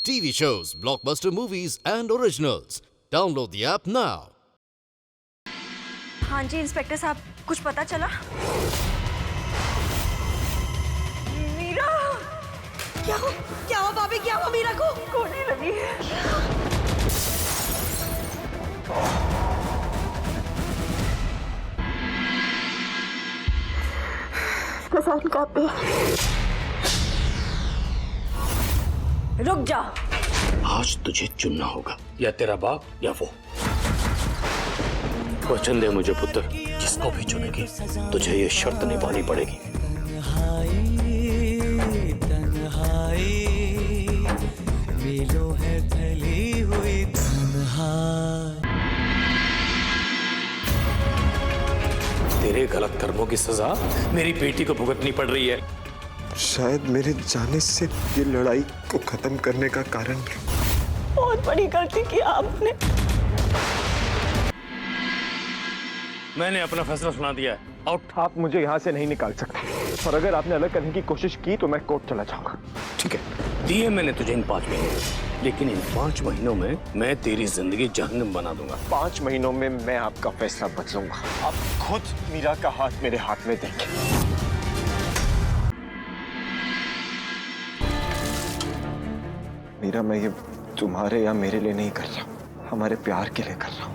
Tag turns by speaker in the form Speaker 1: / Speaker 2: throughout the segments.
Speaker 1: TV shows, blockbuster movies, and originals. Download the app now.
Speaker 2: हाँ जी inspector साहब, कुछ पता चला? मीरा! क्या हुआ भाभी, क्या हुआ मीरा को? गोली लगी है। कसान कांपे। रुक जा।
Speaker 3: आज तुझे चुनना होगा, या तेरा बाप या वो। वचन दे मुझे पुत्र, जिसको भी चुनेगी तुझे ये शर्त निभानी पड़ेगी। तेरे गलत कर्मों की सजा मेरी बेटी को भुगतनी पड़ रही है।
Speaker 4: शायद मेरे जाने से ये लड़ाई को खत्म करने का कारण
Speaker 2: बहुत बड़ी गलती की आपने।
Speaker 3: मैंने अपना फैसला सुना दिया है। आउट।
Speaker 4: आप मुझे यहाँ से नहीं निकाल सकते, और अगर आपने अलग करने की कोशिश की तो मैं कोर्ट चला जाऊंगा।
Speaker 3: ठीक है, दिए मैंने तुझे इन 5 महीने, लेकिन इन 5 महीनों में मैं तेरी जिंदगी जहन्नम बना दूंगा।
Speaker 4: 5 महीनों में मैं आपका फैसला बदलूंगा। आप खुद मीरा का हाथ मेरे हाथ में देंगे। मीरा, मैं ये तुम्हारे या मेरे लिए नहीं कर रहा, हमारे प्यार के लिए कर रहा हूँ।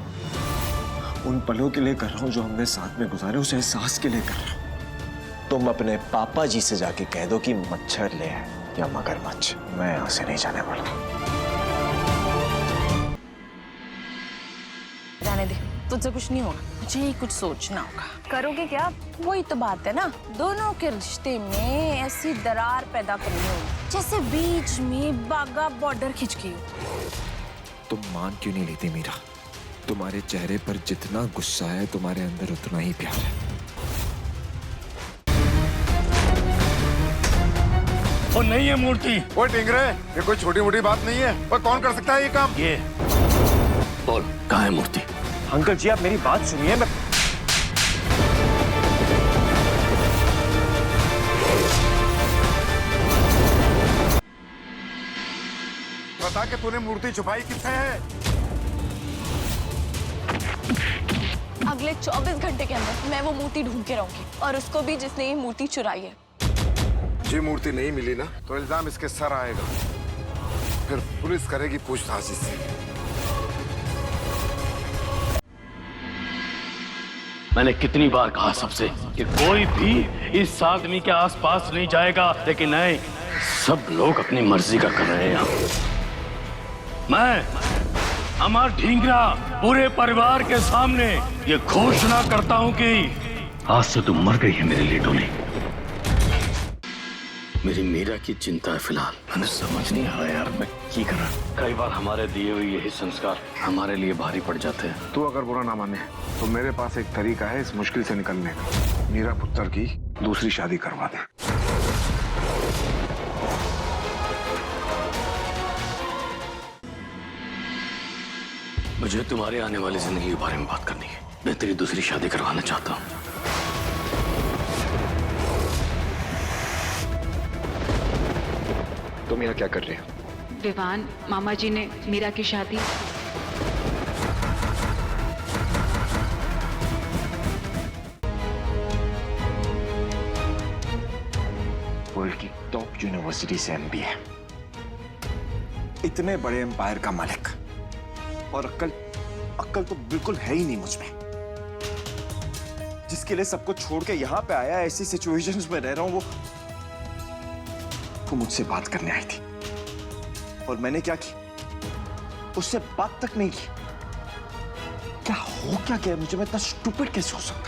Speaker 4: उन पलों के लिए कर रहा हूँ जो हमने साथ में गुजारे, उस एहसास के लिए कर रहा हूँ। तुम अपने पापा जी से जाके कह दो कि मच्छर ले आए या मगरमच्छ, मैं यहाँ से नहीं जाने वाला।
Speaker 5: जाने दे, तुझसे कुछ नहीं होगा, मुझे ही कुछ सोचना होगा।
Speaker 2: करोगे क्या?
Speaker 5: वही तो बात है ना, दोनों के रिश्ते में ऐसी दरार पैदा करनी होगी जैसे बीच में बागा बॉर्डर खिंच गई हो।
Speaker 4: तुम मान क्यों नहीं लेती मीरा? तुम्हारे चेहरे पर जितना गुस्सा है, तुम्हारे अंदर उतना ही प्यार है।
Speaker 3: वो नहीं है मूर्ति।
Speaker 6: वो टिंगरे, ये कोई छोटी मोटी बात नहीं है। वो कौन कर सकता है ये काम?
Speaker 3: ये बोल, कहाँ है मूर्ति?
Speaker 4: अंकल जी, आप मेरी बात सुनिए। मैं
Speaker 6: बता के तूने मूर्ति छुपाई किससे है?
Speaker 5: अगले 24 घंटे के अंदर मैं वो मूर्ति ढूंढ के रहूंगी, और उसको भी जिसने ये मूर्ति चुराई है।
Speaker 6: जी मूर्ति नहीं मिली ना, तो इल्जाम इसके सर आएगा, फिर पुलिस करेगी पूछताछ इससे।
Speaker 3: मैंने कितनी बार कहा सबसे कि कोई भी इस आदमी के आसपास नहीं जाएगा, लेकिन नहीं, सब लोग अपनी मर्जी का कर रहे हैं। मैं अमर ढींगरा पूरे परिवार के सामने ये घोषणा करता हूं कि आज से तुम मर गई है मेरे लिए टोनी। मेरी मीरा की चिंता है फिलहाल। मैंने समझ नहीं आ रहा यार, मैं क्या कर रहा। कई बार हमारे दिए हुए यही संस्कार हमारे लिए भारी पड़ जाते हैं।
Speaker 6: तू अगर बुरा ना माने तो मेरे पास एक तरीका है इस मुश्किल से निकलने का। मीरा पुत्र की दूसरी शादी करवा दे।
Speaker 3: मुझे तुम्हारे आने वाली जिंदगी के बारे में बात करनी है। मैं तेरी दूसरी शादी करवाना चाहता हूँ।
Speaker 4: तुम यहाँ क्या कर रहे हो?
Speaker 7: विवान, मामा जी ने मीरा की शादी।
Speaker 4: वर्ल्ड की टॉप यूनिवर्सिटी से MBA, इतने बड़े एम्पायर का मालिक, और अक्ल तो बिल्कुल है ही नहीं मुझ में। जिसके लिए सबको छोड़ के यहाँ पे आया, ऐसी सिचुएशंस में रह रहा हूँ, वो मुझसे बात करने आई थी, और मैंने क्या की? उससे बात तक नहीं की। क्या हो क्या गया मुझे? मैं इतना स्टूपिड कैसे हो सकता?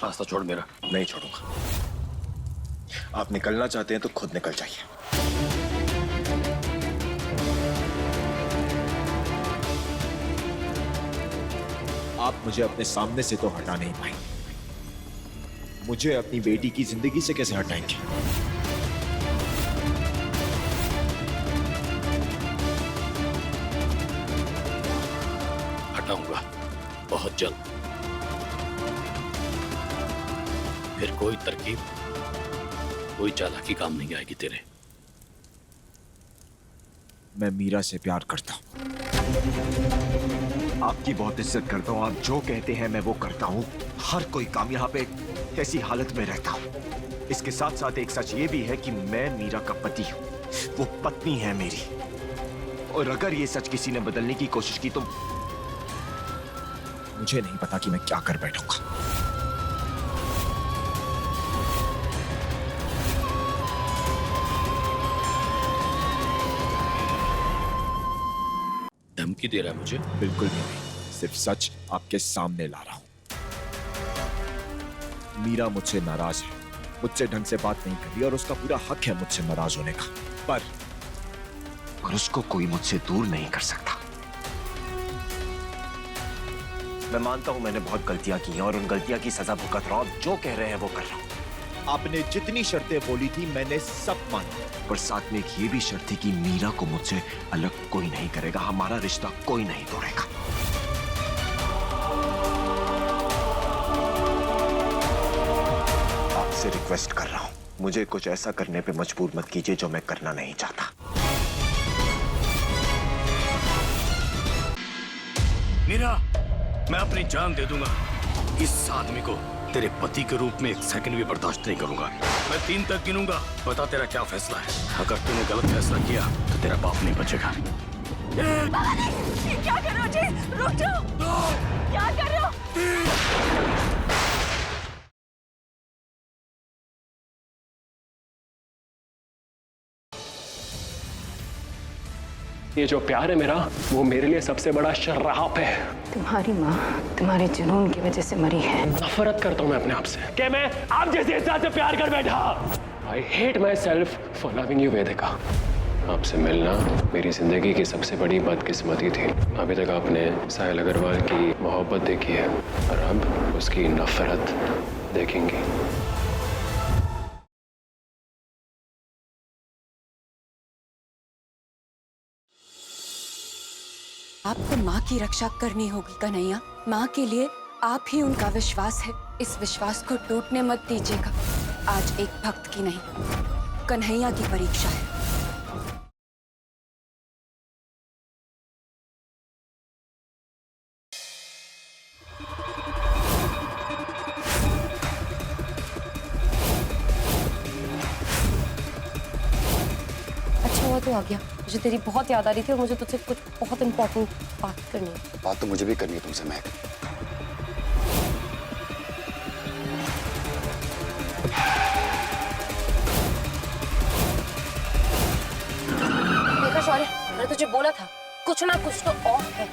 Speaker 3: रास्ता छोड़ मेरा।
Speaker 4: नहीं छोड़ूंगा। आप निकलना चाहते हैं तो खुद निकल जाइए। आप मुझे अपने सामने से तो हटा नहीं पाए, मुझे अपनी बेटी की जिंदगी से कैसे हटाएंगे?
Speaker 3: हटाऊंगा बहुत जल्द। फिर कोई तरकीब, कोई चालाकी काम नहीं आएगी तेरे।
Speaker 4: मैं मीरा से प्यार करता हूं, आपकी बहुत इज्जत करता हूं, आप जो कहते हैं मैं वो करता हूं। हर कोई काम यहाँ पे ऐसी हालत में रहता हूं। इसके साथ साथ एक सच ये भी है कि मैं मीरा का पति हूं, वो पत्नी है मेरी। और अगर ये सच किसी ने बदलने की कोशिश की तो मुझे नहीं पता कि मैं क्या कर बैठूंगा।
Speaker 3: धमकी दे रहा है मुझे?
Speaker 4: बिल्कुल भी नहीं, सिर्फ सच आपके सामने ला रहा हूं। मीरा मुझसे नाराज है, मुझसे ढंग से बात नहीं कर रही और उसका पूरा हक है मुझसे नाराज होने का, पर उसको कोई मुझसे दूर नहीं कर सकता। मैं मानता हूं मैंने बहुत गलतियां की हैं और उन गलतियां की सजा भुगत रहा हूं। जो कह रहे हैं वो कर रहा हूं। आपने जितनी शर्तें बोली थी मैंने सब मानी, पर साथ में एक ये भी शर्त थी कि मीरा को मुझसे अलग कोई नहीं करेगा, हमारा रिश्ता कोई नहीं तोड़ेगा। आपसे रिक्वेस्ट कर रहा हूं, मुझे कुछ ऐसा करने पे मजबूर मत कीजिए जो मैं करना नहीं चाहता।
Speaker 3: मीरा, मैं अपनी जान दे दूंगा, इस आदमी को तेरे पति के रूप में एक सेकंड भी बर्दाश्त नहीं करूंगा। मैं 3 तक गिनूंगा, बता तेरा क्या फैसला है। अगर तूने गलत फैसला किया तो तेरा बाप नहीं बचेगा।
Speaker 2: ये क्या कर रहे हो जी? रुक जाओ, क्या कर रहे हो?
Speaker 8: ये जो प्यार है मेरा, वो मेरे लिए सबसे बड़ा शर्राफ है।
Speaker 9: तुम्हारी माँ तुम्हारे जुनून की वजह से मरी है।
Speaker 8: नफरत करता हूँ मैं अपने आप से कि मैं आप जैसे इंसान से प्यार कर बैठा। I hate myself for loving you, वेदिका। आपसे मिलना मेरी जिंदगी की सबसे बड़ी बदकिस्मती थी। अभी तक आपने साहिल अग्रवाल की मोहब्बत देखी है और अब उसकी नफरत देखेंगी।
Speaker 9: आपको माँ की रक्षा करनी होगी कन्हैया। माँ के लिए आप ही उनका विश्वास है। इस विश्वास को टूटने मत दीजिएगा। आज एक भक्त की नहीं, कन्हैया की परीक्षा है।
Speaker 10: अच्छा हुआ तू आ गया। मुझे तेरी बहुत याद आ रही थी और मुझे तुझसे कुछ बहुत इंपॉर्टेंट बात करनी है।
Speaker 6: बात तो मुझे भी करनी है तुमसे महक।
Speaker 10: देखा शौर्य, मैंने तुझे बोला था कुछ ना कुछ तो ऑफ है।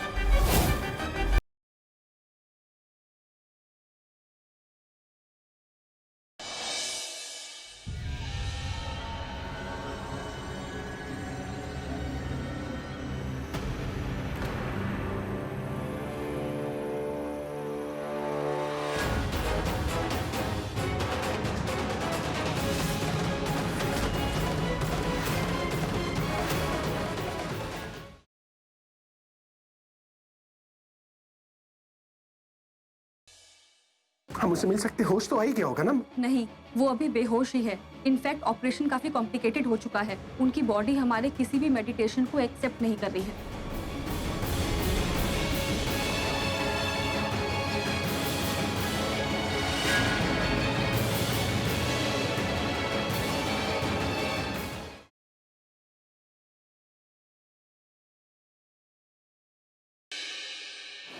Speaker 11: हम उससे मिल सकते, होश तो आ ही गया होगा ना?
Speaker 12: नहीं, वो अभी बेहोश ही है। इनफैक्ट ऑपरेशन काफी कॉम्प्लिकेटेड हो चुका है। उनकी बॉडी हमारे किसी भी मेडिटेशन को एक्सेप्ट नहीं कर रही है।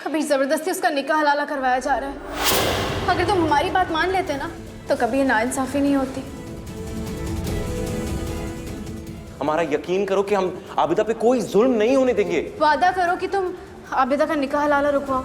Speaker 13: कभी जबरदस्ती उसका निकाह हलाला करवाया जा रहा है। अगर तुम हमारी बात मान लेते ना तो कभी ये नाइंसाफी नहीं होती।
Speaker 14: हमारा यकीन करो कि हम आबिदा पे कोई जुल्म नहीं होने देंगे।
Speaker 13: वादा करो कि तुम आबिदा का निकाह हलाला रुकवाओ।